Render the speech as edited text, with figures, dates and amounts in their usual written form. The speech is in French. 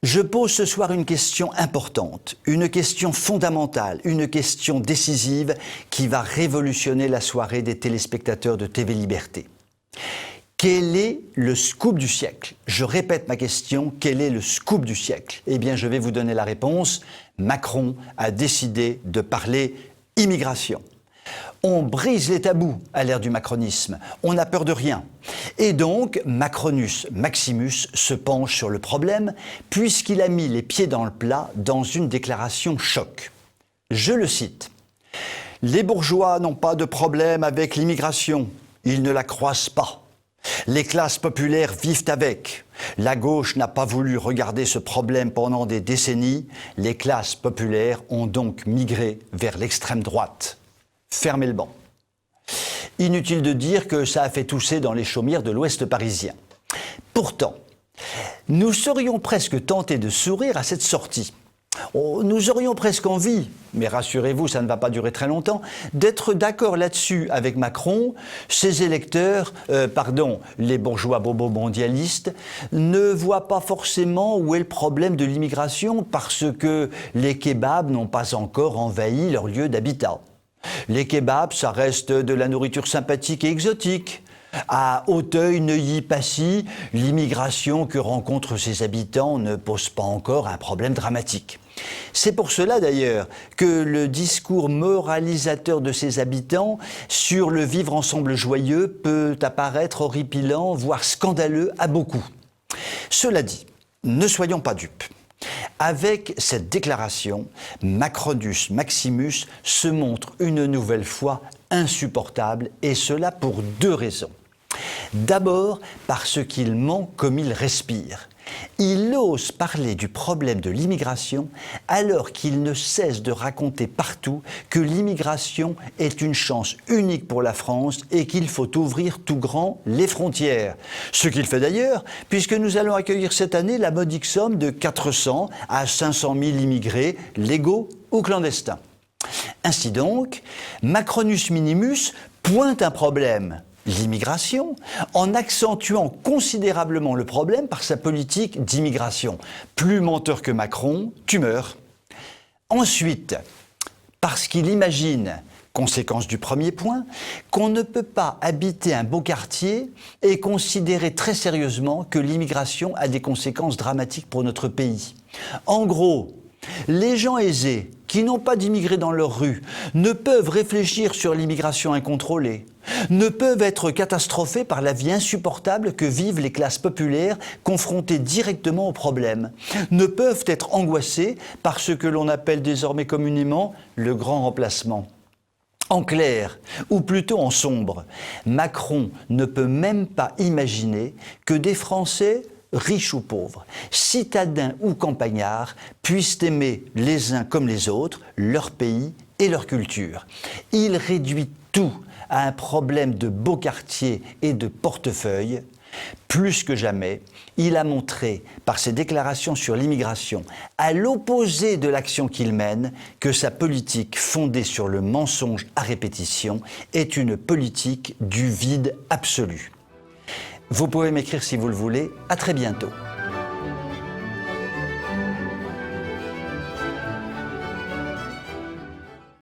Je pose ce soir une question importante, une question fondamentale, une question décisive qui va révolutionner la soirée des téléspectateurs de TV Liberté. Quel est le scoop du siècle? Je répète ma question, quel est le scoop du siècle? Eh bien, je vais vous donner la réponse. Macron a décidé de parler immigration. On brise les tabous à l'ère du macronisme, on n'a peur de rien. Et donc, Macronus Maximus se penche sur le problème puisqu'il a mis les pieds dans le plat dans une déclaration choc. Je le cite. « Les bourgeois n'ont pas de problème avec l'immigration, ils ne la croisent pas. Les classes populaires vivent avec. La gauche n'a pas voulu regarder ce problème pendant des décennies, les classes populaires ont donc migré vers l'extrême droite. » Fermez le banc. Inutile de dire que ça a fait tousser dans les chaumières de l'Ouest parisien. Pourtant, nous serions presque tentés de sourire à cette sortie. Nous aurions presque envie, mais rassurez-vous, ça ne va pas durer très longtemps, d'être d'accord là-dessus avec Macron. Ses électeurs, les bourgeois bobos mondialistes, ne voient pas forcément où est le problème de l'immigration parce que les kebabs n'ont pas encore envahi leur lieu d'habitat. Les kebabs, ça reste de la nourriture sympathique et exotique. À Auteuil, Neuilly, Passy, l'immigration que rencontrent ses habitants ne pose pas encore un problème dramatique. C'est pour cela d'ailleurs que le discours moralisateur de ses habitants sur le vivre ensemble joyeux peut apparaître horripilant, voire scandaleux à beaucoup. Cela dit, ne soyons pas dupes. Avec cette déclaration, Macronus Maximus se montre une nouvelle fois insupportable, et cela pour deux raisons. D'abord, parce qu'il ment comme il respire. Il ose parler du problème de l'immigration alors qu'il ne cesse de raconter partout que l'immigration est une chance unique pour la France et qu'il faut ouvrir tout grand les frontières. Ce qu'il fait d'ailleurs, puisque nous allons accueillir cette année la modique somme de 400 à 500 000 immigrés légaux ou clandestins. Ainsi donc, Macronus Minimus pointe un problème, l'immigration, en accentuant considérablement le problème par sa politique d'immigration. Plus menteur que Macron, tu meurs. Ensuite, parce qu'il imagine, conséquence du premier point, qu'on ne peut pas habiter un beau quartier et considérer très sérieusement que l'immigration a des conséquences dramatiques pour notre pays. En gros, les gens aisés, qui n'ont pas d'immigrés dans leur rue, ne peuvent réfléchir sur l'immigration incontrôlée, ne peuvent être catastrophés par la vie insupportable que vivent les classes populaires confrontées directement au problème, ne peuvent être angoissés par ce que l'on appelle désormais communément le grand remplacement. En clair, ou plutôt en sombre, Macron ne peut même pas imaginer que des Français riches ou pauvres, citadins ou campagnards, puissent aimer les uns comme les autres leur pays et leur culture. Il réduit tout à un problème de beaux quartiers et de portefeuille. Plus que jamais, il a montré par ses déclarations sur l'immigration, à l'opposé de l'action qu'il mène, que sa politique fondée sur le mensonge à répétition est une politique du vide absolu. Vous pouvez m'écrire si vous le voulez. À très bientôt.